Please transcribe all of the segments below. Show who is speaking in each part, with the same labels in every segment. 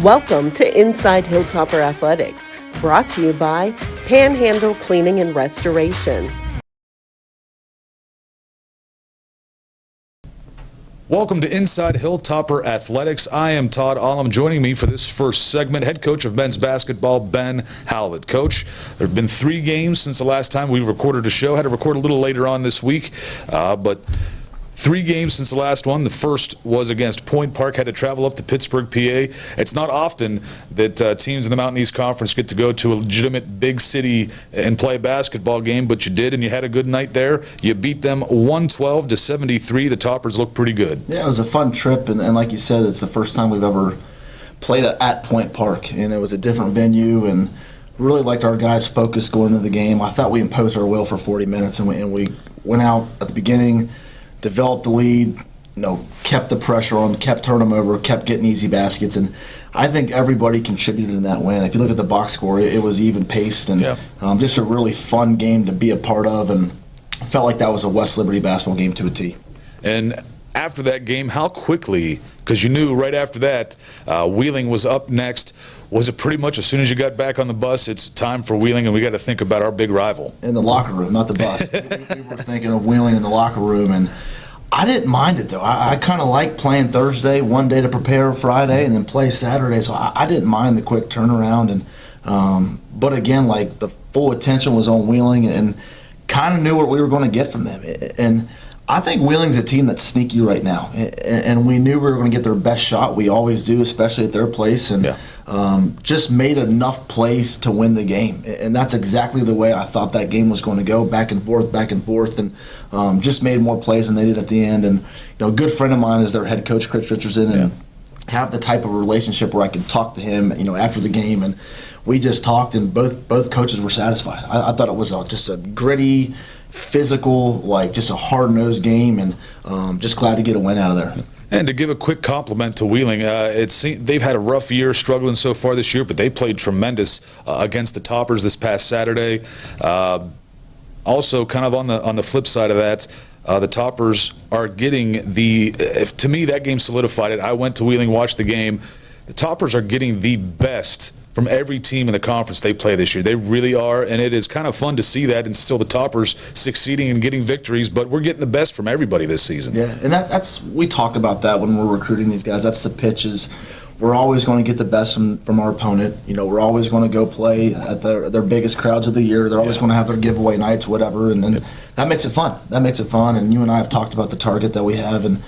Speaker 1: Welcome to Inside Hilltopper Athletics, brought to you by Panhandle Cleaning and Restoration.
Speaker 2: Welcome to Inside Hilltopper Athletics. I am Todd Allum. Joining me for this first segment, head coach of men's basketball, Ben Howlett. Coach, there have been 3 games since the last time we recorded a show. Had to record a little later on this week, but 3 games since the last one. The first was against Point Park, had to travel up to Pittsburgh, PA. It's not often that teams in the Mountain East Conference get to go to a legitimate big city and play a basketball game, but you did, and you had a good night there. You beat them 112-73. The Toppers look pretty good.
Speaker 3: Yeah, it was a fun trip, and like you said, it's the first time we've ever played at Point Park, and it was a different venue, and really liked our guys' focus going into the game. I thought we imposed our will for 40 minutes, and we went out at the beginning, developed the lead, kept the pressure on, kept turning them over, kept getting easy baskets, and I think everybody contributed in that win. If you look at the box score, it was even paced, and just a really fun game to be a part of, and I felt like that was a West Liberty basketball game to a T.
Speaker 2: And after that game, how quickly, because you knew right after that Wheeling was up next, was it pretty much as soon as you got back on the bus, it's time for Wheeling and we got to think about our big rival?
Speaker 3: In the locker room, not the bus. we were thinking of Wheeling in the locker room, and I didn't mind it, though. I kind of like playing Thursday, one day to prepare Friday, and then play Saturday, so I didn't mind the quick turnaround. And but again, like, the full attention was on Wheeling, and kind of knew what we were going to get from them. And I think Wheeling's a team that's sneaky right now, and we knew we were going to get their best shot. We always do, especially at their place, and just made enough plays to win the game. And that's exactly the way I thought that game was going to go, back and forth, and just made more plays than they did at the end. And a good friend of mine is their head coach, Chris Richardson, and have the type of relationship where I can talk to him, after the game, and we just talked, and both coaches were satisfied. I thought it was just a gritty, physical, just a hard-nosed game, and just glad to get a win out of there.
Speaker 2: And to give a quick compliment to Wheeling, they've had a rough year, struggling so far this year, but they played tremendous against the Toppers this past Saturday. Also, kind of on the flip side of that, the Toppers are getting to me, that game solidified it. I went to Wheeling, watched the game. The Toppers are getting the best from every team in the conference they play this year. They really are, and it is kind of fun to see that, and still the Toppers succeeding and getting victories, but we're getting the best from everybody this season.
Speaker 3: Yeah, and that's we talk about that when we're recruiting these guys. That's the pitch, is we're always going to get the best from our opponent. We're always going to go play at their biggest crowds of the year. They're always going to have their giveaway nights, whatever, and that makes it fun. That makes it fun, and you and I have talked about the target that we have, and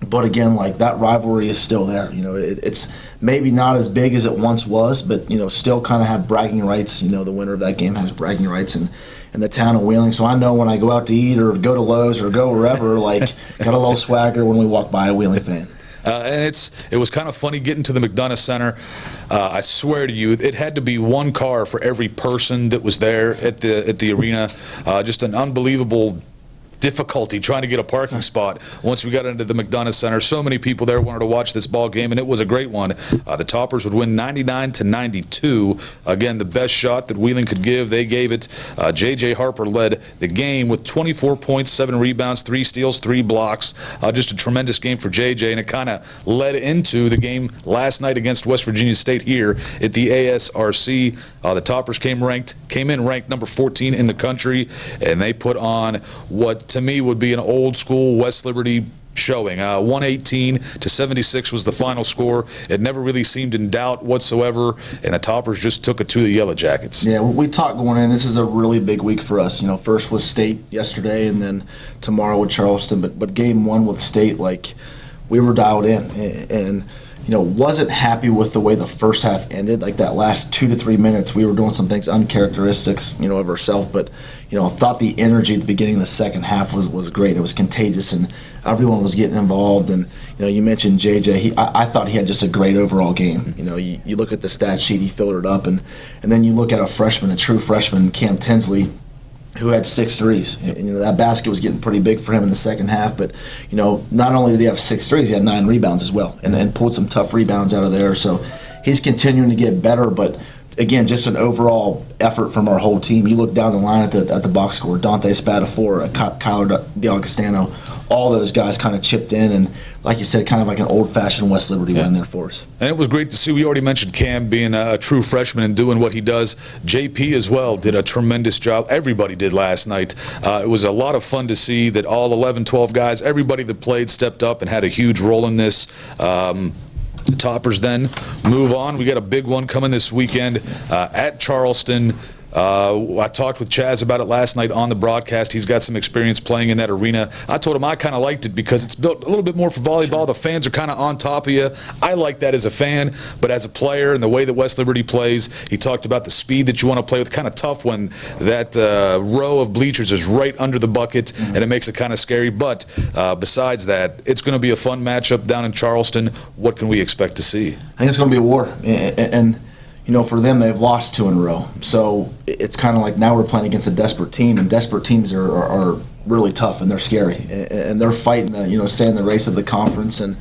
Speaker 3: but again, that rivalry is still there. It's maybe not as big as it once was, but still kind of have bragging rights. The winner of that game has bragging rights in the town of Wheeling. So I know when I go out to eat or go to Lowe's or go wherever, got a little swagger when we walk by a Wheeling fan.
Speaker 2: And it was kind of funny getting to the McDonough Center. I swear to you, it had to be one car for every person that was there at the arena. Just an unbelievable difficulty trying to get a parking spot once we got into the McDonough Center. So many people there wanted to watch this ball game, and it was a great one. The Toppers would win 99-92. Again, the best shot that Wheeling could give, they gave it. J.J. Harper led the game with 24 points, 7 rebounds, 3 steals, 3 blocks. Just a tremendous game for J.J., and it kind of led into the game last night against West Virginia State here at the ASRC. The Toppers came in ranked number 14 in the country, and they put on what to me would be an old school West Liberty showing. 118-76 was the final score. It never really seemed in doubt whatsoever, and the Toppers just took it to the Yellow Jackets.
Speaker 3: Yeah, we talked going in, this is a really big week for us. First was State yesterday, and then tomorrow with Charleston. But game 1 with State, we were dialed in, and wasn't happy with the way the first half ended. That last 2 to 3 minutes, we were doing some things uncharacteristics, of ourselves. But I thought the energy at the beginning of the second half was great. It was contagious, and everyone was getting involved. And you mentioned JJ. I thought he had just a great overall game. You look at the stat sheet, he filled it up, and then you look at a true freshman, Cam Tinsley, who had 6 threes. And, that basket was getting pretty big for him in the second half. But, not only did he have 6 threes, he had 9 rebounds as well, and pulled some tough rebounds out of there. So he's continuing to get better. But again, just an overall effort from our whole team. You look down the line at the box score, Dante Spadafora, Kyler DeAugustano, all those guys kind of chipped in, and like you said, kind of like an old-fashioned West Liberty win there for us.
Speaker 2: And it was great to see. We already mentioned Cam being a true freshman and doing what he does. JP as well did a tremendous job. Everybody did last night. It was a lot of fun to see that all 11, 12 guys, everybody that played stepped up and had a huge role in this. The Toppers then move on. We got a big one coming this weekend at Charleston. I talked with Chaz about it last night on the broadcast. He's got some experience playing in that arena. I told him I kind of liked it because it's built a little bit more for volleyball. The fans are kind of on top of you. I like that as a fan, but as a player and the way that West Liberty plays, he talked about the speed that you want to play with. Kind of tough when that row of bleachers is right under the bucket, and it makes it kind of scary. But besides that, it's going to be a fun matchup down in Charleston. What can we expect to see?
Speaker 3: I think it's going to be a war, and you know, for them, they've lost 2 in a row. So it's kind of like now we're playing against a desperate team, and desperate teams are really tough, and they're scary. And they're fighting to, stay in the race of the conference, and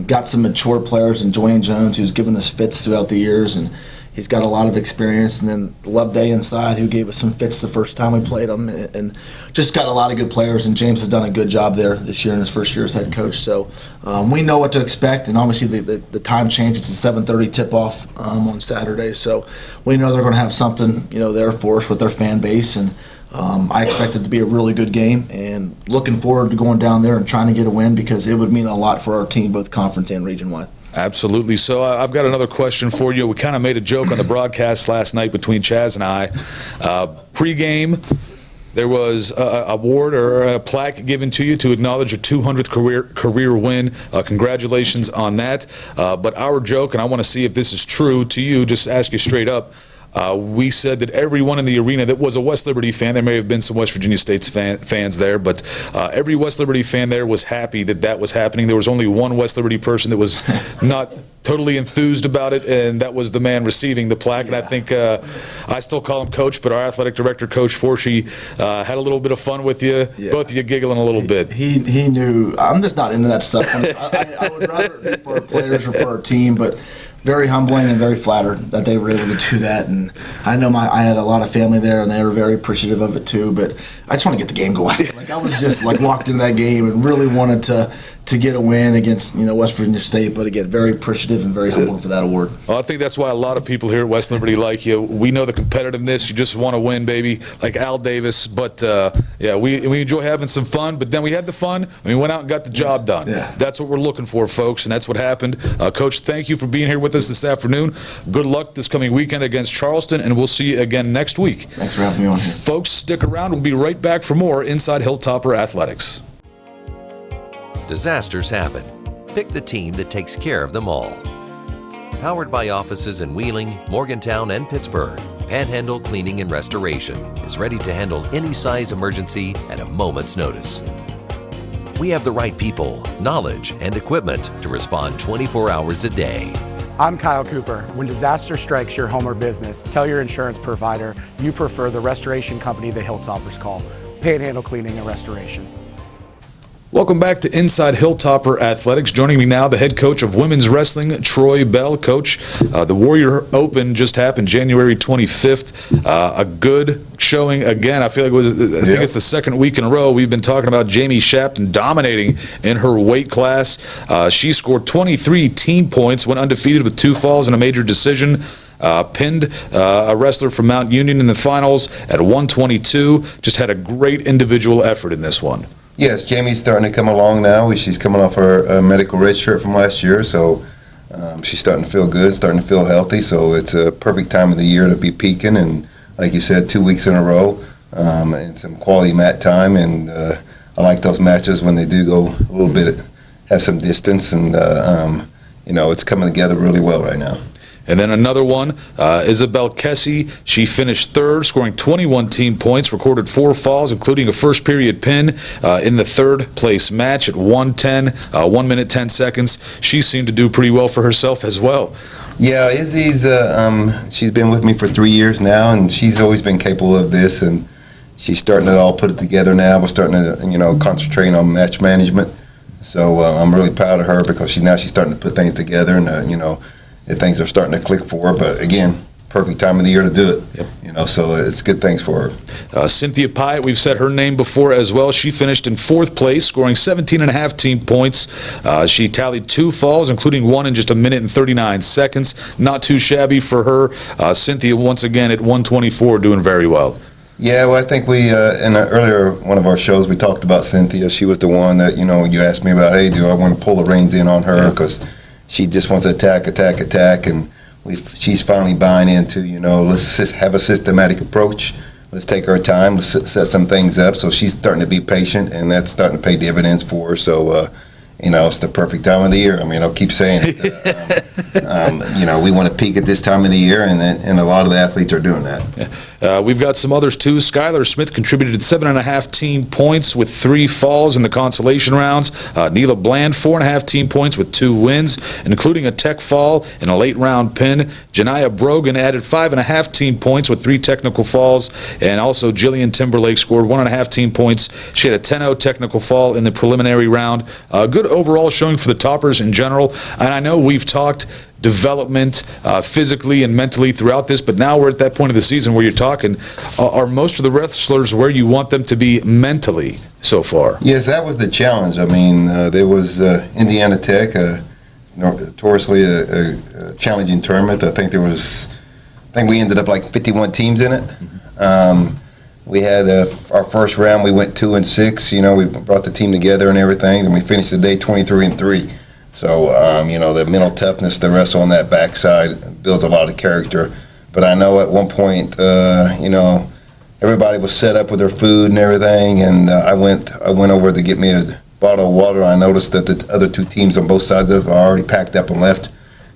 Speaker 3: got some mature players in Joanne Jones, who's given us fits throughout the years, and he's got a lot of experience. And then Loveday inside, who gave us some fits the first time we played him, and just got a lot of good players. And James has done a good job there this year in his first year as head coach. So we know what to expect, and obviously the time change. It's a 7:30 tip-off on Saturday, so we know they're going to have something there for us with their fan base, and I expect it to be a really good game, and looking forward to going down there and trying to get a win, because it would mean a lot for our team, both conference and region-wide.
Speaker 2: Absolutely. So I've got another question for you. We kind of made a joke on the broadcast last night between Chaz and I. Pre-game, there was an award or a plaque given to you to acknowledge your 200th career win. Congratulations on that. But our joke, and I want to see if this is true to you, just ask you straight up. We said that everyone in the arena that was a West Liberty fan, there may have been some West Virginia State's fans there, but every West Liberty fan there was happy that was happening. There was only one West Liberty person that was not totally enthused about it, and that was the man receiving the plaque. And I think I still call him Coach, but our athletic director, Coach Forshee, had a little bit of fun with you, both of you giggling a little bit.
Speaker 3: He knew. I'm just not into that stuff. I would rather it be for our players or for our team, but very humbling and very flattered that they were able to do that. And I know I had a lot of family there, and they were very appreciative of it too. But I just want to get the game going. I was just walked into that game and really wanted to get a win against West Virginia State. But again, very appreciative and very humbled for that award.
Speaker 2: Well, I think that's why a lot of people here at West Liberty like you. We know the competitiveness. You just want to win, baby, like Al Davis. But yeah, we enjoy having some fun. But then we had the fun, and we went out and got the job done.
Speaker 3: Yeah.
Speaker 2: That's what we're looking for, folks, and that's what happened. Coach, thank you for being here with us this afternoon. Good luck this coming weekend against Charleston, and we'll see you again next week.
Speaker 3: Thanks for having me on here.
Speaker 2: Folks, stick around. We'll be right back for more Inside Hilltopper Athletics.
Speaker 4: Disasters happen. Pick the team that takes care of them all. Powered by offices in Wheeling, Morgantown, and Pittsburgh, Panhandle Cleaning and Restoration is ready to handle any size emergency at a moment's notice. We have the right people, knowledge, and equipment to respond 24 hours a day.
Speaker 5: I'm Kyle Cooper. When disaster strikes your home or business, tell your insurance provider you prefer the restoration company the Hilltoppers call, Panhandle Cleaning and Restoration.
Speaker 2: Welcome back to Inside Hilltopper Athletics. Joining me now, the head coach of women's wrestling, Troy Bell. Coach, the Warrior Open just happened January 25th. A good showing again. I feel like I think it's the second week in a row we've been talking about Jamie Shapton dominating in her weight class. She scored 23 team points, went undefeated with 2 falls and a major decision. Pinned a wrestler from Mount Union in the finals at 122. Just had a great individual effort in this one.
Speaker 6: Yes, Jamie's starting to come along now. She's coming off her medical red shirt from last year, so she's starting to feel good, starting to feel healthy. So it's a perfect time of the year to be peaking. And like you said, 2 weeks in a row, and some quality mat time. And I like those matches when they do go a little bit, have some distance, and it's coming together really well right now.
Speaker 2: And then another one, Isabel Kessie. She finished third, scoring 21 team points, recorded 4 falls, including a first period pin in the third place match at 1:10, 1 minute 10 seconds. She seemed to do pretty well for herself as well.
Speaker 6: Yeah, Izzy's she's been with me for 3 years now, and she's always been capable of this, and she's starting to all put it together now. We're starting to concentrate on match management. So I'm really proud of her because she's starting to put things together, and things are starting to click for her. But again, perfect time of the year to do it.
Speaker 2: Yep.
Speaker 6: So it's good things for her.
Speaker 2: Cynthia Pyatt, we've said her name before as well. She finished in 4th place, scoring 17.5 team points. She tallied 2 falls, including one in just 1 minute and 39 seconds. Not too shabby for her. Cynthia, once again, at 124, doing very well.
Speaker 6: Yeah, well, I think we, in an earlier one of our shows, we talked about Cynthia. She was the one that, you asked me about, hey, do I want to pull the reins in on her? Because she just wants to attack, and she's finally buying into, let's just have a systematic approach. Let's take our time. Let's set some things up. So she's starting to be patient, and that's starting to pay dividends for her. So, it's the perfect time of the year. I mean, I'll keep saying it. We want to peak at this time of the year, and a lot of the athletes are doing that.
Speaker 2: We've got some others, too. Skylar Smith contributed 7.5 team points with 3 falls in the consolation rounds. Neela Bland, 4.5 team points with 2 wins, including a tech fall and a late-round pin. Janiyah Brogan added 5.5 team points with 3 technical falls, and also Jillian Timberlake scored 1.5 team points. She had a 10-0 technical fall in the preliminary round. Good overall showing for the toppers in general, and I know we've talked development physically and mentally throughout this, but now we're at that point of the season where you're talking, are most of the wrestlers where you want them to be mentally so far?
Speaker 6: Yes, that was the challenge. I mean, there was Indiana Tech, notoriously a challenging tournament. I think we ended up like 51 teams in it. We had our first round, we went 2-6. We brought the team together and everything, and we finished the day 23-3. So, the mental toughness to wrestle on that backside builds a lot of character. But I know at one point, everybody was set up with their food and everything, and I went over to get me a bottle of water. I noticed that the other 2 teams on both sides of it are already packed up and left,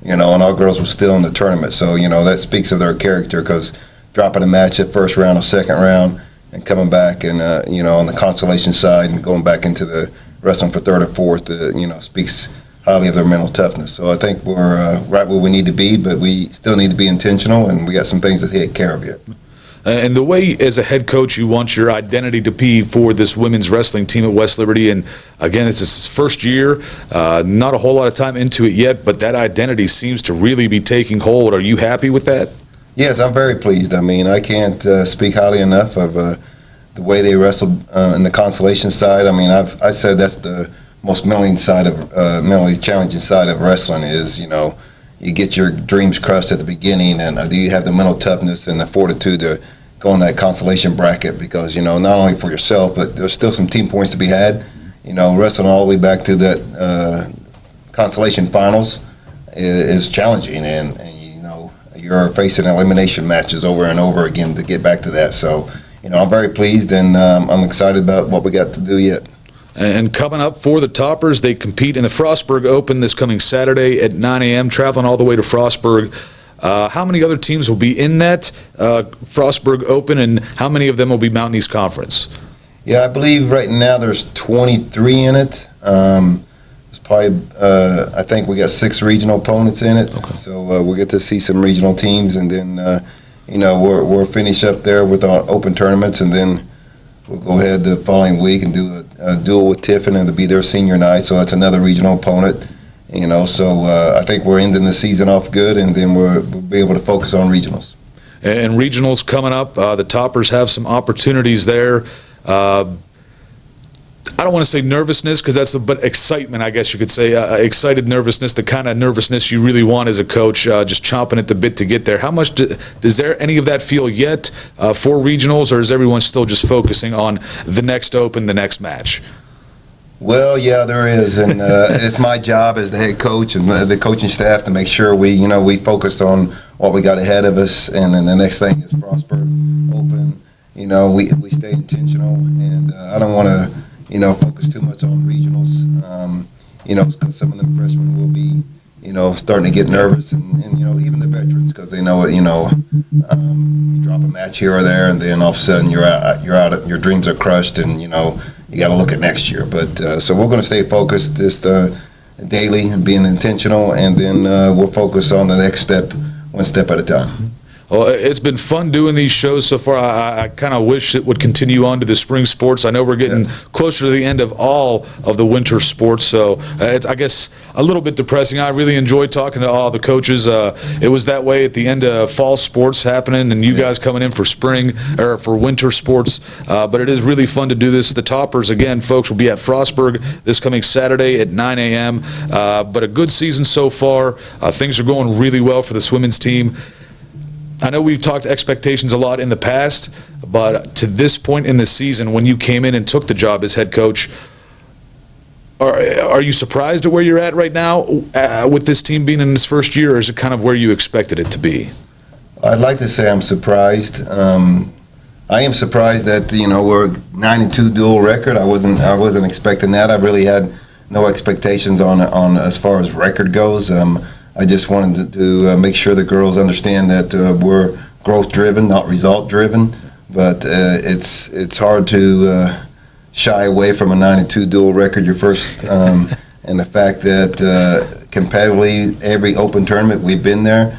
Speaker 6: and our girls were still in the tournament. So, that speaks of their character, because dropping a match at first round or second round and coming back and, on the consolation side and going back into the wrestling for third or fourth, speaks highly of their mental toughness. So I think we're right where we need to be, but we still need to be intentional, and we got some things to take care of yet.
Speaker 2: And the way, as a head coach, you want your identity to be for this women's wrestling team at West Liberty, and again, it's his first year, not a whole lot of time into it yet, but that identity seems to really be taking hold. Are you happy with that?
Speaker 6: Yes, I'm very pleased. I mean, I can't speak highly enough of the way they wrestled in the consolation side. I mean, I said that's the most mentally challenging side of wrestling is, you get your dreams crushed at the beginning, and do you have the mental toughness and the fortitude to go in that consolation bracket? Because, not only for yourself, but there's still some team points to be had. Wrestling all the way back to that consolation finals is challenging, and you're facing elimination matches over and over again to get back to that. So, I'm very pleased, and I'm excited about what we got to do yet.
Speaker 2: And coming up for the Toppers, they compete in the Frostburg Open this coming Saturday at 9 a.m., traveling all the way to Frostburg. How many other teams will be in that Frostburg Open, and how many of them will be Mountain East Conference?
Speaker 6: Yeah, I believe right now there's 23 in it. It's probably, I think we got 6 regional opponents in it. Okay. So we'll get to see some regional teams, and then, we'll finish up there with our open tournaments, and then we'll go ahead the following week and do a duel with Tiffin, and it'll be their senior night, so that's another regional opponent. So I think we're ending the season off good, and then we'll be able to focus on regionals.
Speaker 2: And regionals coming up, the Toppers have some opportunities there. I don't want to say nervousness, but excitement, I guess you could say. Excited nervousness, the kind of nervousness you really want as a coach, just chomping at the bit to get there. How much does there any of that feel yet for regionals, or is everyone still just focusing on the next open, the next match?
Speaker 6: Well, yeah, there is, and it's my job as the head coach and the coaching staff to make sure we focus on what we got ahead of us, and then the next thing is Frostburg Open. We stay intentional, and I don't want to focus too much on regionals, because some of the freshmen will be, starting to get nervous, and even the veterans, because they know it, you drop a match here or there, and then all of a sudden you're out, your dreams are crushed, and, you got to look at next year. But so we're going to stay focused just daily and being intentional, and then we'll focus on the next step, one step at a time.
Speaker 2: Well, it's been fun doing these shows so far. I kind of wish it would continue on to the spring sports. I know we're getting closer to the end of all of the winter sports, so it's, I guess, a little bit depressing. I really enjoyed talking to all the coaches. It was that way at the end of fall sports happening, and you guys coming in for spring or for winter sports. But it is really fun to do this. The Toppers, again, folks, will be at Frostburg this coming Saturday at 9 a.m. But a good season so far. Things are going really well for the women's team. I know we've talked expectations a lot in the past, but to this point in the season, when you came in and took the job as head coach, are you surprised at where you're at right now with this team being in its first year, or is it kind of where you expected it to be?
Speaker 6: I'd like to say I'm surprised. I am surprised that we're 9-2 dual record. I wasn't expecting that. I really had no expectations on as far as record goes. I just wanted to make sure the girls understand that we're growth-driven, not result-driven. But it's hard to shy away from a 9-2 dual record, your first, and the fact that competitively every open tournament we've been there.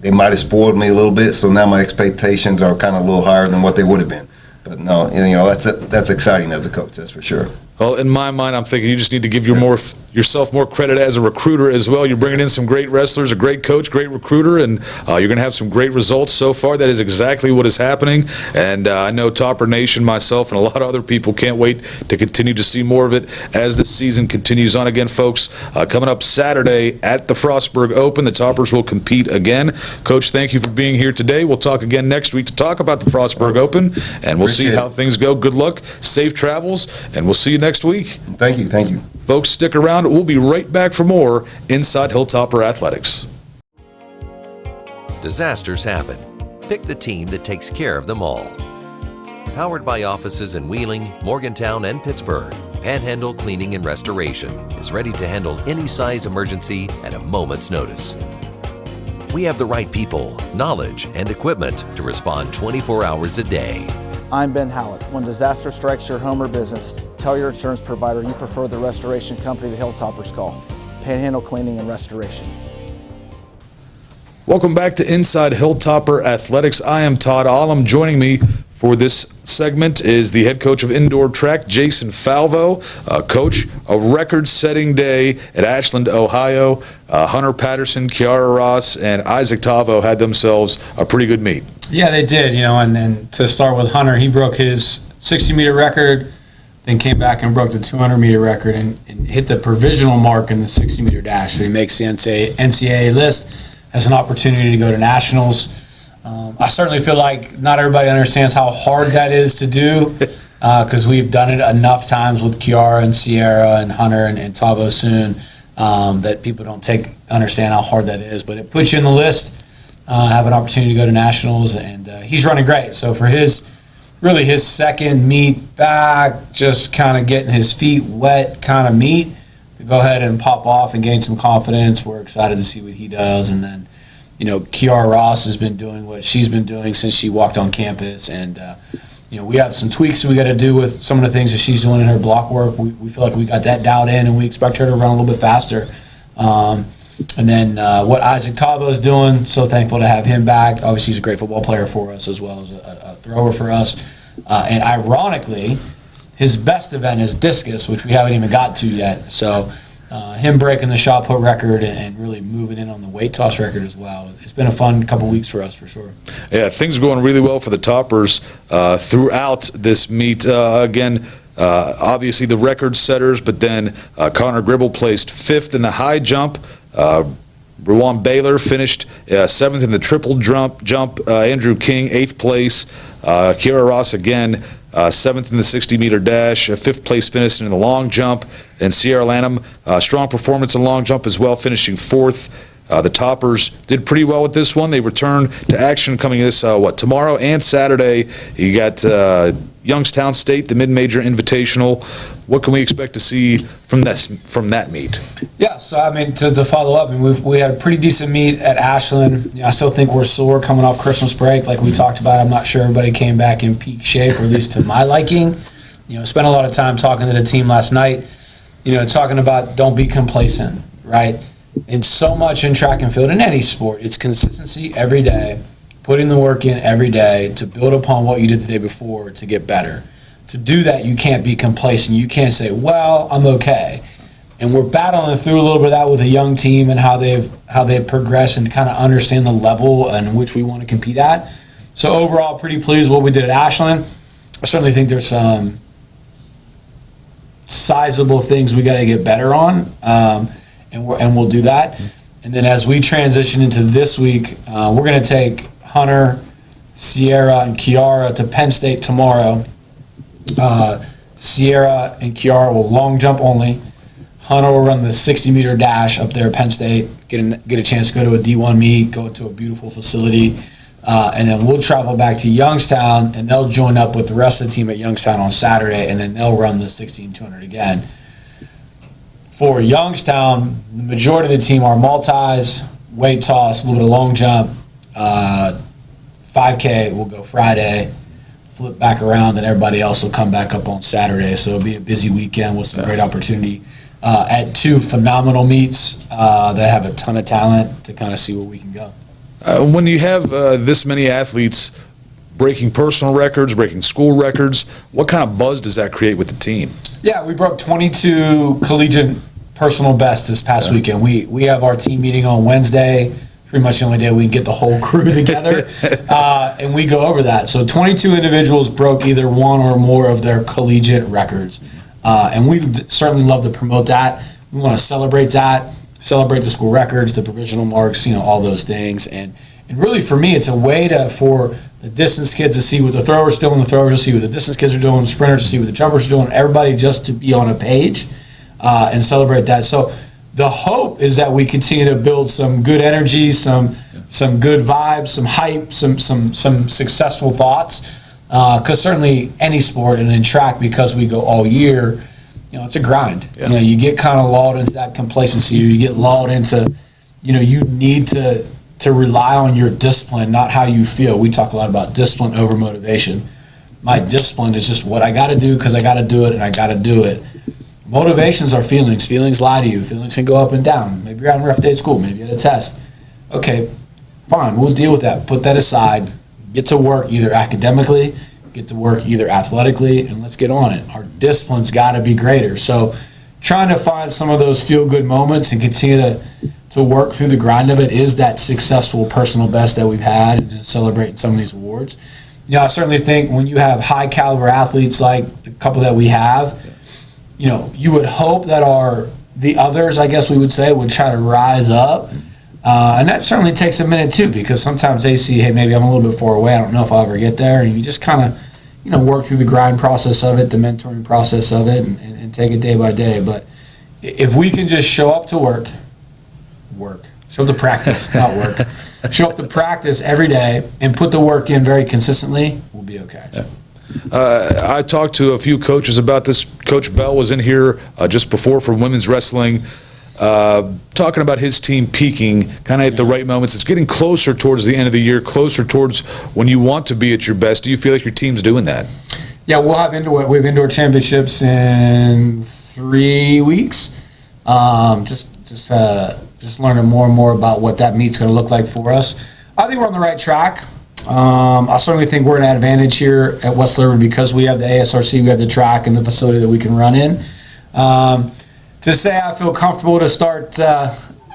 Speaker 6: They might have spoiled me a little bit, so now my expectations are kind of a little higher than what they would have been. But no, that's exciting as a coach, that's for sure.
Speaker 2: Well, in my mind, I'm thinking you just need to give yourself more credit as a recruiter as well. You're bringing in some great wrestlers, a great coach, great recruiter, and you're going to have some great results so far. That is exactly what is happening. And I know Topper Nation, myself, and a lot of other people can't wait to continue to see more of it as the season continues on. Again, folks, coming up Saturday at the Frostburg Open, the Toppers will compete again. Coach, thank you for being here today. We'll talk again next week to talk about the Frostburg Open, and we'll see how things go. Good luck, safe travels, and we'll see you next week.
Speaker 6: Thank you.
Speaker 2: Folks, stick around. We'll be right back for more Inside Hilltopper Athletics.
Speaker 4: Disasters happen. Pick the team that takes care of them all. Powered by offices in Wheeling, Morgantown, and Pittsburgh, Panhandle Cleaning and Restoration is ready to handle any size emergency at a moment's notice. We have the right people, knowledge, and equipment to respond 24 hours a day.
Speaker 7: I'm Ben Hallett. When disaster strikes your home or business, tell your insurance provider you prefer the restoration company the Hilltoppers call, Panhandle Cleaning and Restoration.
Speaker 2: Welcome back to Inside Hilltopper Athletics. I am Todd Allum. Joining me for this segment is the head coach of indoor track, Jason Falvo. Coach, a record-setting day at Ashland, Ohio. Hunter Patterson, Kiara Ross, and Isaac Tavo had themselves a pretty good meet.
Speaker 8: Yeah, they did, and to start with Hunter, he broke his 60-meter record, then came back and broke the 200-meter record and hit the provisional mark in the 60-meter dash. So he makes the NCAA list, has an opportunity to go to nationals. I certainly feel like not everybody understands how hard that is to do because we've done it enough times with Kiara and Sierra and Hunter and Tavo soon that people don't understand how hard that is. But it puts you in the list. Have an opportunity to go to nationals, and he's running great. So for his second meet back, just kind of getting his feet wet kind of meet, to go ahead and pop off and gain some confidence. We're excited to see what he does. And then, Kiara Ross has been doing what she's been doing since she walked on campus. And, we have some tweaks we got to do with some of the things that she's doing in her block work. We feel like we got that dialed in, and we expect her to run a little bit faster. And then what Isaac Tabo is doing, so thankful to have him back. Obviously, he's a great football player for us as well as a thrower for us. And ironically, his best event is discus, which we haven't even got to yet. So him breaking the shot put record and really moving in on the weight toss record as well. It's been a fun couple weeks for us for sure.
Speaker 2: Yeah, things are going really well for the Toppers throughout this meet. Again, obviously the record setters, but then Connor Gribble placed fifth in the high jump. Ruwan Baylor finished seventh in the triple jump. Andrew King, eighth place. Kiara Ross again, seventh in the 60-meter dash. Fifth place finish in the long jump. And Sierra Lanham, strong performance in long jump as well, finishing fourth. The Toppers did pretty well with this one. They return to action coming this, tomorrow and Saturday. You got Youngstown State, the Mid-Major Invitational. What can we expect to see from that meet?
Speaker 8: Yeah, so to follow up, we had a pretty decent meet at Ashland. I still think we're sore coming off Christmas break, like we talked about. I'm not sure everybody came back in peak shape, or at least to my liking. Spent a lot of time talking to the team last night. Talking about don't be complacent, right? And so much in track and field, in any sport, it's consistency every day, putting the work in every day to build upon what you did the day before to get better. To do that, you can't be complacent. You can't say, well, I'm okay. And we're battling through a little bit of that with a young team and how they've progressed and kind of understand the level in which we want to compete at. So overall, pretty pleased with what we did at Ashland. I certainly think there's some sizable things we got to get better on, and we'll do that. And then as we transition into this week, we're going to take Hunter, Sierra, and Kiara to Penn State tomorrow. Sierra and Kiara will long jump only. Hunter will run the 60-meter dash up there at Penn State, get a chance to go to a D1 meet, go to a beautiful facility, and then we'll travel back to Youngstown, and they'll join up with the rest of the team at Youngstown on Saturday, and then they'll run the 16-200 again. For Youngstown, the majority of the team are multis, weight toss, a little bit of long jump, 5K will go Friday, flip back around, and everybody else will come back up on Saturday. So it'll be a busy weekend with some great opportunity at two phenomenal meets that have a ton of talent to kind of see where we can go.
Speaker 2: When you have this many athletes breaking personal records, breaking school records, what kind of buzz does that create with the team?
Speaker 8: Yeah, we broke 22 collegiate personal bests this past weekend. We have our team meeting on Wednesday, pretty much the only day we can get the whole crew together, and we go over that. So 22 individuals broke either one or more of their collegiate records, and we certainly love to promote that. We want to celebrate that, celebrate the school records, the provisional marks, all those things. And really for me, it's a way for the distance kids to see what the throwers are doing, the throwers to see what the distance kids are doing, the sprinters to see what the jumpers are doing, everybody just to be on a page and celebrate that. So the hope is that we continue to build some good energy, some good vibes, some hype, some successful thoughts. Because certainly any sport, and in track, because we go all year, it's a grind.
Speaker 2: Yeah.
Speaker 8: You get kind of lulled into that complacency, or you get lulled into, you need to rely on your discipline, not how you feel. We talk a lot about discipline over motivation. My discipline is just what I got to do because I got to do it, and I got to do it. Motivations are feelings. Feelings lie to you. Feelings can go up and down. Maybe you're having a rough day at school. Maybe you had a test. Okay, fine. We'll deal with that. Put that aside. Get to work either academically, get to work either athletically, and let's get on it. Our discipline's got to be greater. So trying to find some of those feel-good moments and continue to work through the grind of it is that successful personal best that we've had, and just celebrating some of these awards. I certainly think when you have high-caliber athletes like the couple that we have, you would hope that the others, I guess we would say, would try to rise up. And that certainly takes a minute too, because sometimes they see, hey, maybe I'm a little bit far away. I don't know if I'll ever get there. And you just kind of, work through the grind process of it, the mentoring process of it, and take it day by day. But if we can just show up to show up to practice, not work, show up to practice every day and put the work in very consistently, we'll be okay.
Speaker 2: Yeah. I talked to a few coaches about this. Coach Bell was in here just before for women's wrestling, talking about his team peaking kind of at the right moments. It's getting closer towards the end of the year, closer towards when you want to be at your best. Do you feel like your team's doing that?
Speaker 8: Yeah, we have indoor championships in 3 weeks. Just learning more and more about what that meet's going to look like for us. I think we're on the right track. I certainly think we're at an advantage here at West Liberty because we have the ASRC, we have the track and the facility that we can run in. To say I feel comfortable to start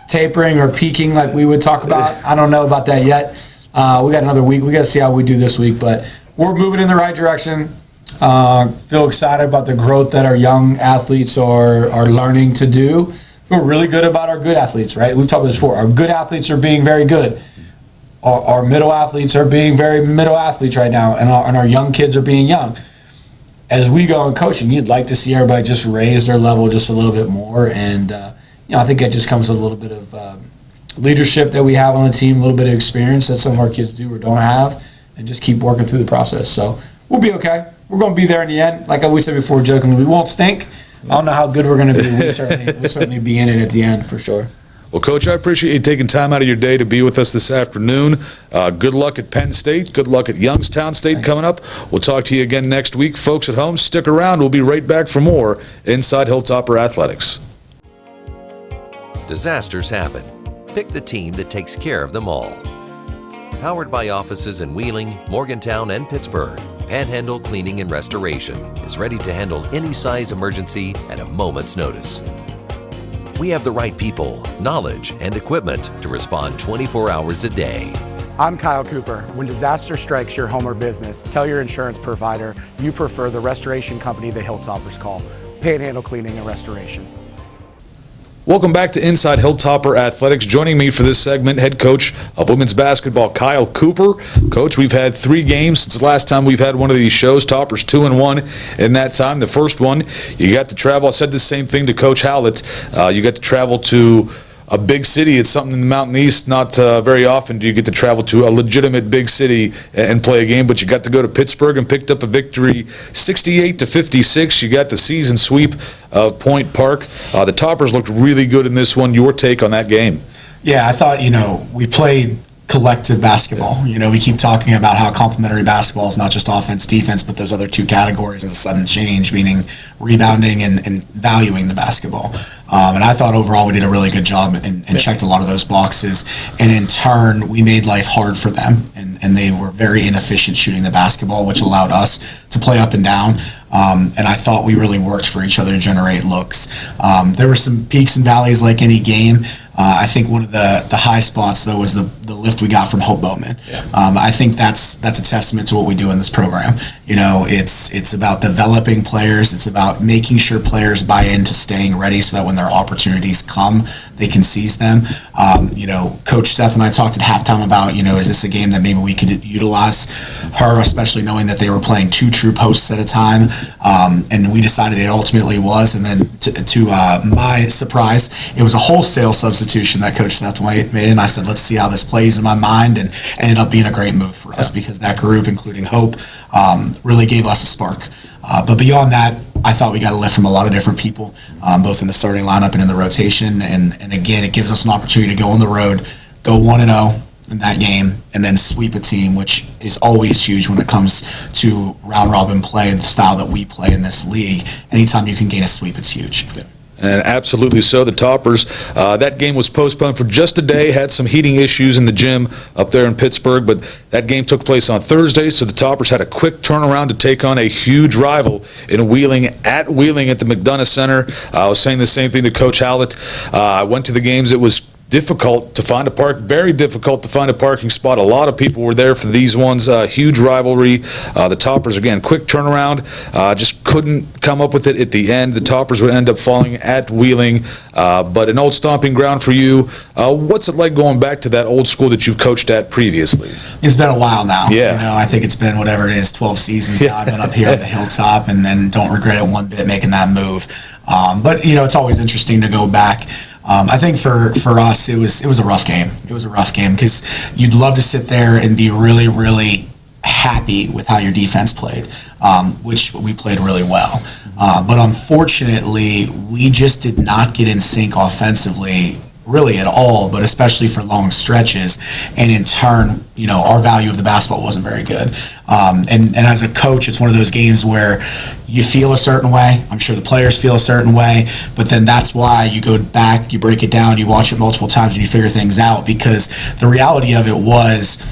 Speaker 8: tapering or peaking like we would talk about, I don't know about that yet. We got another week. We got to see how we do this week, but we're moving in the right direction. Feel excited about the growth that our young athletes are learning to do. Feel really good about our good athletes, right? We've talked about this before. Our good athletes are being very good. Our middle athletes are being very middle athletes right now, and our young kids are being young. As we go in coaching, you'd like to see everybody just raise their level just a little bit more, and I think that just comes with a little bit of leadership that we have on the team, a little bit of experience that some of our kids do or don't have, and just keep working through the process. So we'll be okay. We're going to be there in the end. Like we said before, jokingly, we won't stink. I don't know how good we're going to be. We'll certainly be in it at the end for sure.
Speaker 2: Well, Coach, I appreciate you taking time out of your day to be with us this afternoon. Good luck at Penn State. Good luck at Youngstown State coming up. We'll talk to you again next week. Folks at home, stick around. We'll be right back for more Inside Hilltopper Athletics.
Speaker 4: disasters happen. Pick the team that takes care of them all. Powered by offices in Wheeling, Morgantown, and Pittsburgh, Panhandle Cleaning and Restoration is ready to handle any size emergency at a moment's notice. We have the right people, knowledge, and equipment to respond 24 hours a day.
Speaker 5: I'm Kyle Cooper. When disaster strikes your home or business, tell your insurance provider you prefer the restoration company the Hilltoppers call, Panhandle Cleaning and Restoration.
Speaker 2: Welcome back to Inside Hilltopper Athletics. Joining me for this segment, head coach of women's basketball, Kyle Cooper. Coach, we've had 3 games since the last time we've had one of these shows. Toppers 2-1 in that time. The first one, you got to travel. I said the same thing to Coach Howlett. You got to travel to a big city. It's something in the Mountain East. Not very often do you get to travel to a legitimate big city and play a game, but you got to go to Pittsburgh and picked up a victory 68-56. You got the season sweep of Point Park. The Toppers looked really good in this one. Your take on that game?
Speaker 9: Yeah, I thought, we played collective basketball. We keep talking about how complementary basketball is not just offense, defense, but those other 2 categories of the sudden change, meaning rebounding and valuing the basketball. And I thought overall we did a really good job and checked a lot of those boxes. And in turn, we made life hard for them. And they were very inefficient shooting the basketball, which allowed us to play up and down. And I thought we really worked for each other to generate looks. There were some peaks and valleys like any game. I think one of the high spots, though, was the lift we got from Hope Bowman. I think that's a testament to what we do in this program. It's about developing players. It's about making sure players buy into staying ready so that when their opportunities come, they can seize them. Coach Seth and I talked at halftime about, is this a game that maybe we could utilize her, especially knowing that they were playing 2 true posts at a time. And we decided it ultimately was. And then to my surprise, it was a wholesale substitution that Coach Seth made. And I said, let's see how this plays in my mind. And ended up being a great move for us because that group, including Hope, really gave us a spark. But beyond that, I thought we got a lift from a lot of different people, both in the starting lineup and in the rotation. And again, it gives us an opportunity to go on the road, go 1-0 in that game, and then sweep a team, which is always huge when it comes to round robin play, the style that we play in this league. Anytime you can gain a sweep, it's huge. Yeah.
Speaker 2: And absolutely so. The Toppers, that game was postponed for just a day, had some heating issues in the gym up there in Pittsburgh, but that game took place on Thursday, so the Toppers had a quick turnaround to take on a huge rival in Wheeling at the McDonough Center. I was saying the same thing to Coach Howlett. I went to the games. It was difficult to find very difficult to find a parking spot. A lot of people were there for these ones. Huge rivalry. The Toppers, again, quick turnaround. Just couldn't come up with it at the end. The Toppers would end up falling at Wheeling, but an old stomping ground for you. What's it like going back to that old school that you've coached at previously?
Speaker 9: It's been a while now.
Speaker 2: Yeah.
Speaker 9: I think it's been whatever it is, 12 seasons now. I've been up here at the Hilltop and don't regret it one bit making that move. But it's always interesting to go back. I think for us, it was a rough game. It was a rough game because you'd love to sit there and be really, really happy with how your defense played, which we played really well. But unfortunately, we just did not get in sync offensively really at all, but especially for long stretches. And in turn, our value of the basketball wasn't very good. And as a coach, it's one of those games where you feel a certain way. I'm sure the players feel a certain way, but then that's why you go back, you break it down, you watch it multiple times, and you figure things out, because the reality of it was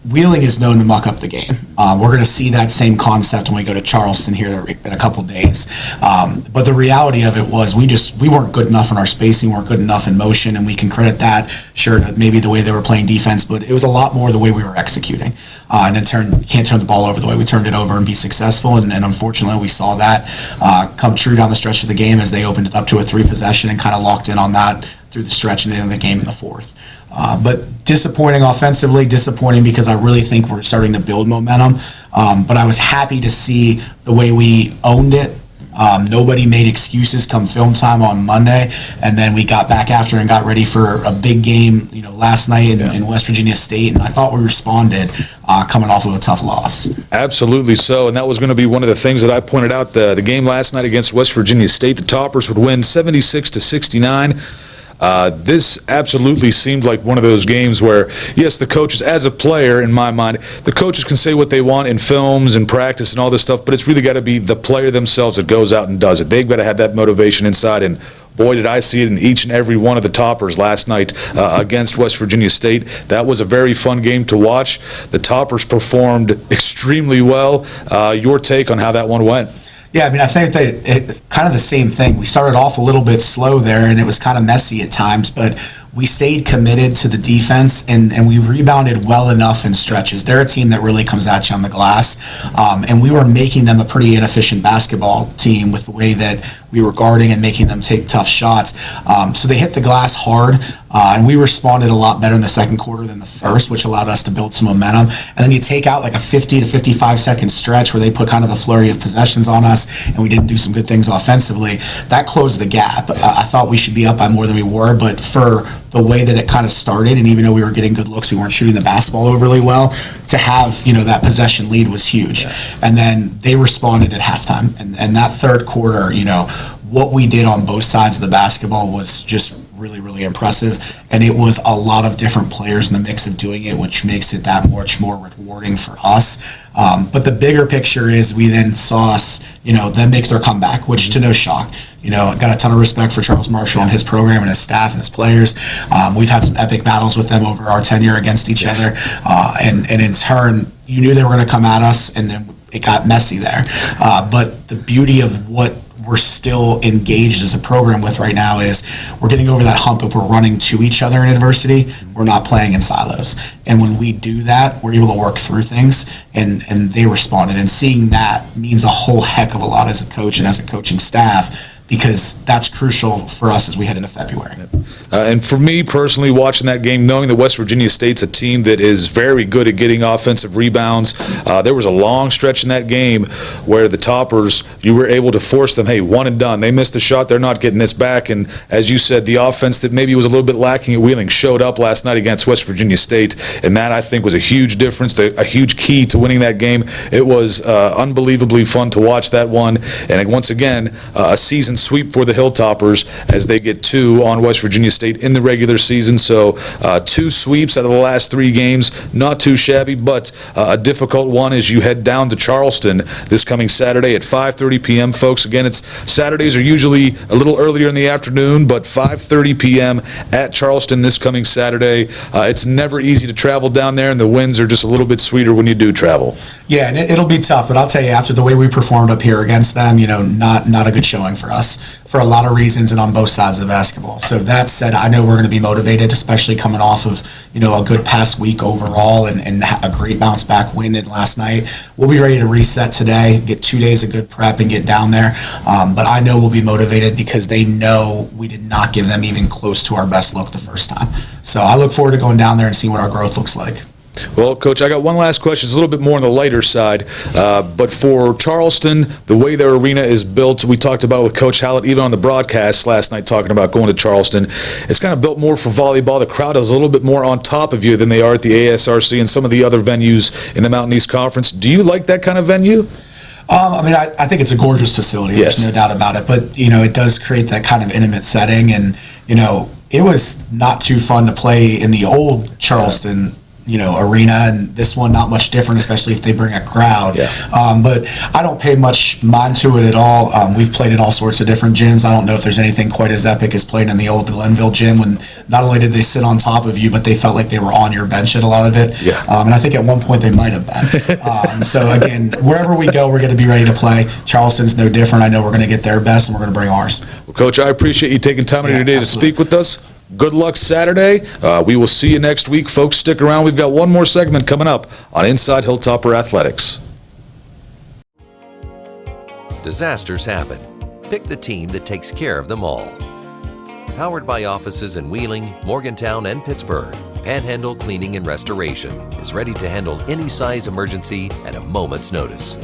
Speaker 9: Wheeling is known to muck up the game. We're going to see that same concept when we go to Charleston here in a couple days. But the reality of it was we weren't good enough in our spacing, weren't good enough in motion, and we can credit that, sure, to maybe the way they were playing defense, but it was a lot more the way we were executing. And in turn, can't turn the ball over the way we turned it over and be successful. And unfortunately, we saw that come true down the stretch of the game as they opened it up to a 3-possession and kind of locked in on that through the stretch and into the game in the fourth. But disappointing offensively, disappointing because I really think we're starting to build momentum. But I was happy to see the way we owned it. Nobody made excuses come film time on Monday, and then we got back after and got ready for a big game, last night in West Virginia State, and I thought we responded coming off of a tough loss.
Speaker 2: Absolutely so, and that was going to be one of the things that I pointed out. The game last night against West Virginia State, the Toppers would win 76-69. This absolutely seemed like one of those games where, yes, the coaches, as a player, in my mind, the coaches can say what they want in films and practice and all this stuff, but it's really got to be the player themselves that goes out and does it. They've got to have that motivation inside, and boy, did I see it in each and every one of the Toppers last night against West Virginia State. That was a very fun game to watch. The Toppers performed extremely well. Your take on how that one went?
Speaker 9: Yeah, I mean, I think that it's kind of the same thing. We started off a little bit slow there, and it was kind of messy at times, but we stayed committed to the defense, and we rebounded well enough in stretches. They're a team that really comes at you on the glass, and we were making them a pretty inefficient basketball team with the way that we were guarding and making them take tough shots. So they hit the glass hard, and we responded a lot better in the second quarter than the first, which allowed us to build some momentum. And then you take out like a 50 to 55 second stretch where they put kind of a flurry of possessions on us, and we didn't do some good things offensively. That closed the gap. I thought we should be up by more than we were, but for the way that it kind of started, and even though we were getting good looks, we weren't shooting the basketball overly well. To have, that possession lead was huge. Yeah. And then they responded at halftime. And that third quarter, what we did on both sides of the basketball was just really, really impressive. And it was a lot of different players in the mix of doing it, which makes it that much more rewarding for us. But the bigger picture is we then saw us, them make their comeback, which to no shock. Got a ton of respect for Charles Marshall and his program and his staff and his players. We've had some epic battles with them over our tenure against each other. And in turn, you knew they were going to come at us, and then it got messy there. But the beauty of what we're still engaged as a program with right now is we're getting over that hump. If we're running to each other in adversity, we're not playing in silos. And when we do that, we're able to work through things, and they responded. And seeing that means a whole heck of a lot as a coach and as a coaching staff, because that's crucial for us as we head into February.
Speaker 2: And for me personally, watching that game, knowing that West Virginia State's a team that is very good at getting offensive rebounds, there was a long stretch in that game where the Toppers, you were able to force them, hey, one and done. They missed a shot, they're not getting this back. And as you said, the offense that maybe was a little bit lacking at Wheeling showed up last night against West Virginia State, and that, I think, was a huge difference, a huge key to winning that game. It was unbelievably fun to watch that one. And once again, a season sweep for the Hilltoppers as they get 2 on West Virginia State in the regular season. So 2 sweeps out of the last 3 games, not too shabby, but a difficult one as you head down to Charleston this coming Saturday at 5:30 p.m. Folks, again, Saturdays are usually a little earlier in the afternoon, but 5:30 p.m. at Charleston this coming Saturday. It's never easy to travel down there, and the winds are just a little bit sweeter when you do travel.
Speaker 9: Yeah, and it'll be tough, but I'll tell you, after the way we performed up here against them, not a good showing for us for a lot of reasons and on both sides of the basketball. So that said, I know we're going to be motivated, especially coming off of, a good past week overall and a great bounce back win in last night. We'll be ready to reset today, get 2 days of good prep and get down there. But I know we'll be motivated because they know we did not give them even close to our best look the first time. So I look forward to going down there and seeing what our growth looks like.
Speaker 2: Well, Coach, I got one last question. It's a little bit more on the lighter side, but for Charleston, the way their arena is built, we talked about with Coach Hallett, even on the broadcast last night, talking about going to Charleston. It's kind of built more for volleyball. The crowd is a little bit more on top of you than they are at the ASRC and some of the other venues in the Mountain East Conference. Do you like that kind of venue?
Speaker 9: I think it's a gorgeous facility.
Speaker 2: Yes.
Speaker 9: There's no doubt about it. But, it does create that kind of intimate setting. And, it was not too fun to play in the old Charleston arena, and this one not much different, especially if they bring a crowd.
Speaker 2: Yeah.
Speaker 9: But I don't pay much mind to it at all. We've played in all sorts of different gyms. I don't know if there's anything quite as epic as playing in the old Glenville gym when not only did they sit on top of you, but they felt like they were on your bench at a lot of it.
Speaker 2: Yeah.
Speaker 9: And I think at one point they might have been. So again, wherever we go, we're going to be ready to play. Charleston's no different. I know we're going to get their best, and we're going to bring ours.
Speaker 2: Well, Coach, I appreciate you taking time out of your day to speak with us. Good luck Saturday. We will see you next week. Folks, stick around. We've got one more segment coming up on Inside Hilltopper Athletics.
Speaker 4: Disasters happen. Pick the team that takes care of them all. Powered by offices in Wheeling, Morgantown, and Pittsburgh, Panhandle Cleaning and Restoration is ready to handle any size emergency at a moment's notice.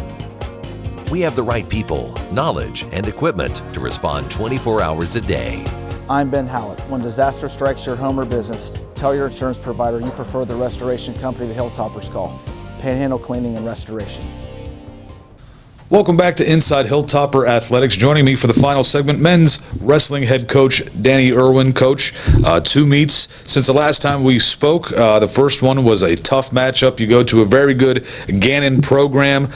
Speaker 4: We have the right people, knowledge, and equipment to respond 24 hours a day.
Speaker 7: I'm Ben Hallett. When disaster strikes your home or business, tell your insurance provider you prefer the restoration company the Hilltoppers call, Panhandle Cleaning and Restoration.
Speaker 2: Welcome back to Inside Hilltopper Athletics. Joining me for the final segment, men's wrestling head coach Danny Irwin. Coach, 2 meets since the last time we spoke. The first one was a tough matchup. You go to a very good Gannon program.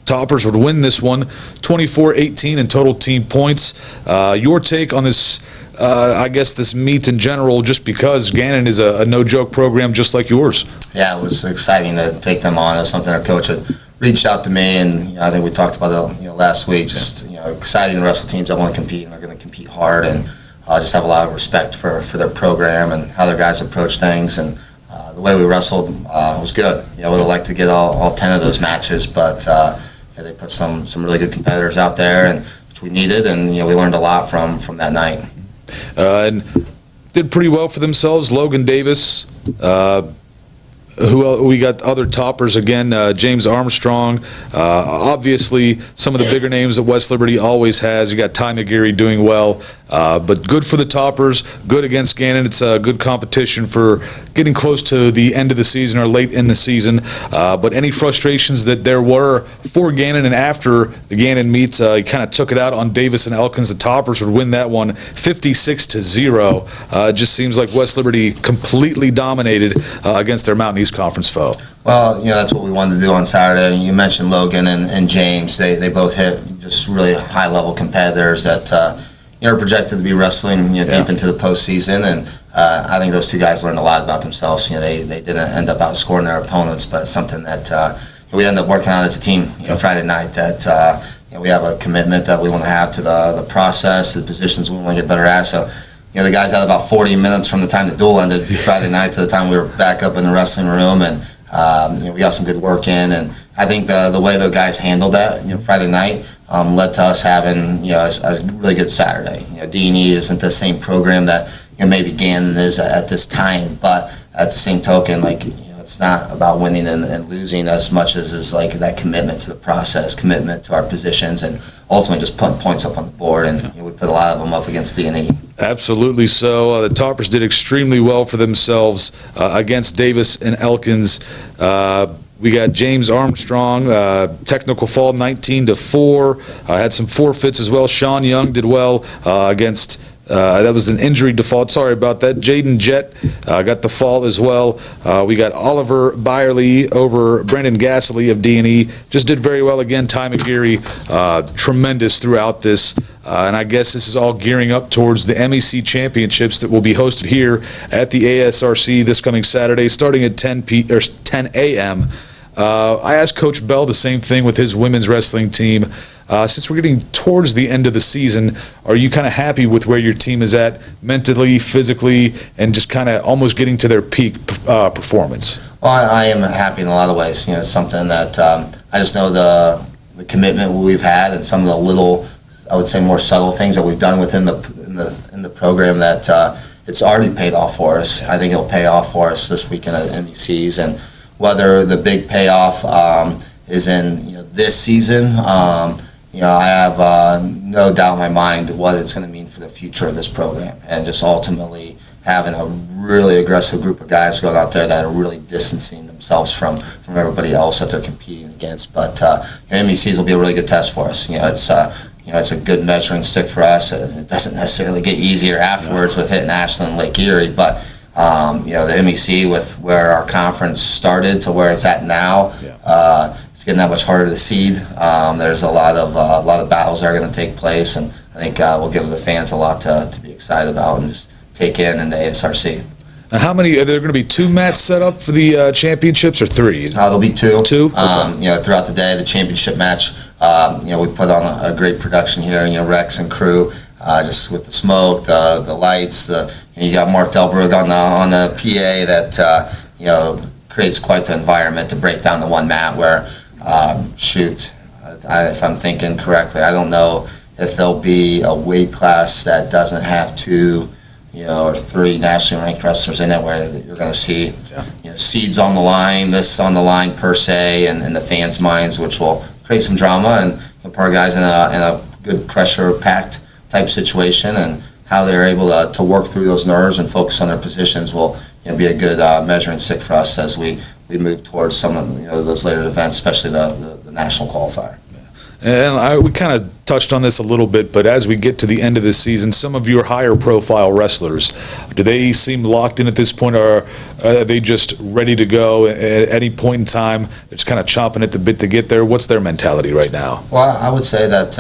Speaker 2: Toppers would win this one, 24-18 in total team points. Your take on this, I guess, this meet in general, just because Gannon is a no-joke program just like yours.
Speaker 10: Yeah, it was exciting to take them on. It was something our coach had reached out to me, and I think we talked about it last week. Just exciting to wrestle teams that want to compete and are going to compete hard, and just have a lot of respect for their program and how their guys approach things. And the way we wrestled was good. Would have liked to get all 10 of those matches, but they put some really good competitors out there, and which we needed, and we learned a lot from that night.
Speaker 2: And did pretty well for themselves. Logan Davis, who we got other toppers again, James Armstrong, obviously some of the bigger names that West Liberty always has. You got Ty McGeary doing well, but good for the toppers, good against Gannon. It's a good competition for getting close to the end of the season or late in the season. But any frustrations that there were for Gannon and after the Gannon meet, he kind of took it out on Davis and Elkins. The toppers would win that one 56-0. It just seems like West Liberty completely dominated against their Mountain East Conference foe.
Speaker 10: Well, that's what we wanted to do on Saturday. You mentioned Logan and James. They both hit just really high-level competitors that are projected to be wrestling deep into the postseason. And I think those two guys learned a lot about themselves. They didn't end up outscoring their opponents, but something that we ended up working on as a team Friday night, that we have a commitment that we want to have to the process, the positions we want to get better at. So the guys had about 40 minutes from the time the duel ended Friday night to the time we were back up in the wrestling room, and we got some good work in. And I think the way the guys handled that Friday night led to us having a really good Saturday. D&E isn't the same program that maybe Gannon is at this time, but at the same token, it's not about winning and losing as much as is that commitment to the process, commitment to our positions, and ultimately just putting points up on the board. And we put a lot of them up against D&E. Absolutely so. The Toppers did extremely well for themselves against Davis and Elkins. We got James Armstrong, technical fall 19-4. Had some forfeits as well. Sean Young did well against. That was an injury default. Sorry about that. Jaden Jett got the fall as well. We got Oliver Byerly over Brendan Gassely of D&E. Just did very well again. Ty McGeary, tremendous throughout this. And I guess this is all gearing up towards the MEC Championships that will be hosted here at the ASRC this coming Saturday, starting at 10 a.m. I asked Coach Bell the same thing with his women's wrestling team. Since we're getting towards the end of the season, are you kind of happy with where your team is at mentally, physically, and just kind of almost getting to their peak performance? Well, I am happy in a lot of ways. It's something that I just know the commitment we've had, and some of the little, I would say, more subtle things that we've done within the program that it's already paid off for us. I think it'll pay off for us this weekend at MECs, and whether the big payoff is in this season. I have no doubt in my mind what it's going to mean for the future of this program, and just ultimately having a really aggressive group of guys going out there that are really distancing themselves from everybody else that they're competing against. But MECs will be a really good test for us. It's a good measuring stick for us. It doesn't necessarily get easier afterwards with hitting Ashland and Lake Erie, but the MEC, with where our conference started to where it's at now, it's getting that much harder to seed. There's a lot of battles that are going to take place, and I think we'll give the fans a lot to be excited about and just take in the ASRC. Now, how many are there going to be? 2 mats set up for the championships, or 3? There'll be 2. 2. Okay. Throughout the day, the championship match. We put on a great production here. Rex and crew. Just with the smoke, the lights, you got Mark Delbrug on the PA that creates quite the environment to break down the one mat. Where if I'm thinking correctly, I don't know if there'll be a weight class that doesn't have 2, or 3 nationally ranked wrestlers in it, where you're going to see seeds on the line, this on the line per se, and in the fans' minds, which will create some drama and put our guys in a good pressure-packed type situation, and how they're able to work through those nerves and focus on their positions will be a good measuring stick for us as we move towards some of those later events, especially the national qualifier.
Speaker 2: And we kind of touched on this a little bit, but as we get to the end of this season, some of your higher profile wrestlers, do they seem locked in at this point, or are they just ready to go at any point in time? They're just kind of chomping at the bit to get there. What's their mentality right now?
Speaker 10: Well, I would say that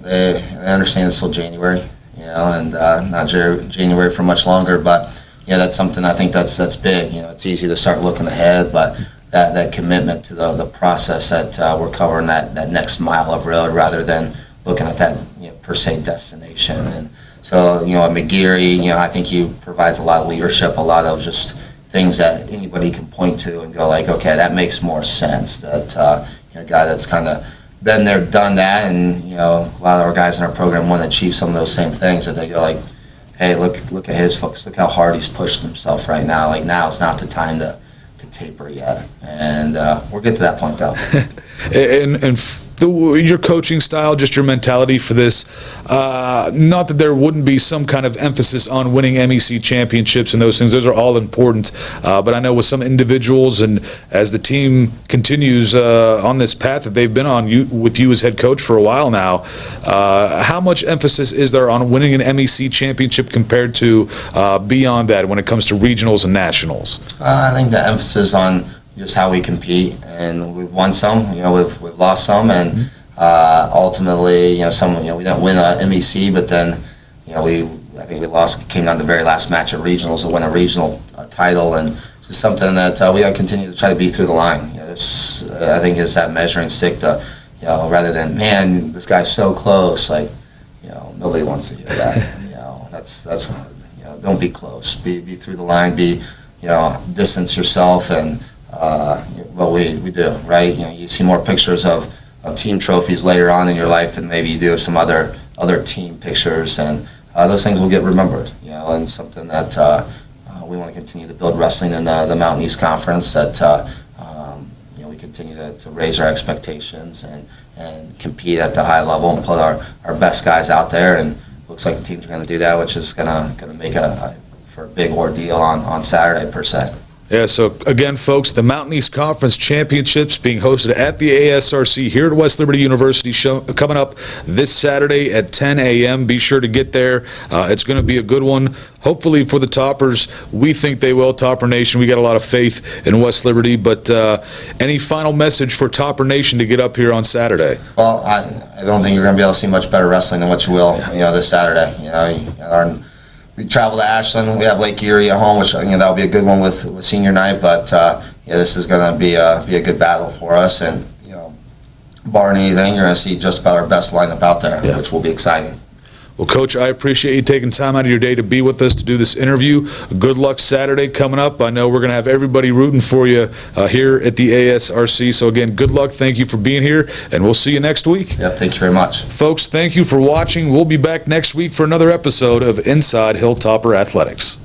Speaker 10: they understand it's still January, and not January for much longer, but that's something I think that's big. It's easy to start looking ahead, but that commitment to the process that we're covering that next mile of road rather than looking at that per se destination. And so at McGeary, I think he provides a lot of leadership, a lot of just things that anybody can point to and go like, okay, that makes more sense. That a guy that's kind of been there, done that, and a lot of our guys in our program want to achieve some of those same things. That they go like, hey, look at his folks, look how hard he's pushed himself right now. Like now is not the time to taper yet, and we'll get to that point though.
Speaker 2: Your coaching style, just your mentality for this, not that there wouldn't be some kind of emphasis on winning MEC championships and those things, those are all important, but I know with some individuals and as the team continues on this path that they've been on with you as head coach for a while now, how much emphasis is there on winning an MEC championship compared to beyond that when it comes to regionals and nationals?
Speaker 10: I think the emphasis on just how we compete, and we've won some, we've lost some, and ultimately, some, we didn't win a MEC, but then, I think we lost, came down to the very last match at regionals to win a regional title, and just something that we got to continue to try to beat through the line. This, I think, is that measuring stick to, rather than, man, this guy's so close, like, nobody wants to hear that. That's don't be close, be through the line, distance yourself, and well, we do, right? You see more pictures of team trophies later on in your life than maybe you do some other team pictures, and those things will get remembered, and something that we want to continue to build wrestling in the Mountain East Conference, that we continue to raise our expectations and compete at the high level and put our best guys out there, and looks like the teams are going to do that, which is going to make for a big ordeal on Saturday per se.
Speaker 2: Yeah, so again, folks, the Mountain East Conference Championships being hosted at the ASRC here at West Liberty University, coming up this Saturday at 10 a.m. Be sure to get there. It's going to be a good one. Hopefully for the Toppers, we think they will. Topper Nation, we got a lot of faith in West Liberty. But any final message for Topper Nation to get up here on Saturday?
Speaker 10: Well, I don't think you're going to be able to see much better wrestling than what you will, this Saturday. We travel to Ashland. We have Lake Erie at home, which that'll be a good one with senior night. But this is going to be a good battle for us. And barring anything, you're going to see just about our best lineup out there, which will be exciting.
Speaker 2: Well, Coach, I appreciate you taking time out of your day to be with us to do this interview. Good luck Saturday coming up. I know we're going to have everybody rooting for you here at the ASRC. So, again, good luck. Thank you for being here, and we'll see you next week.
Speaker 10: Yeah, thank you very much.
Speaker 2: Folks, thank you for watching. We'll be back next week for another episode of Inside Hilltopper Athletics.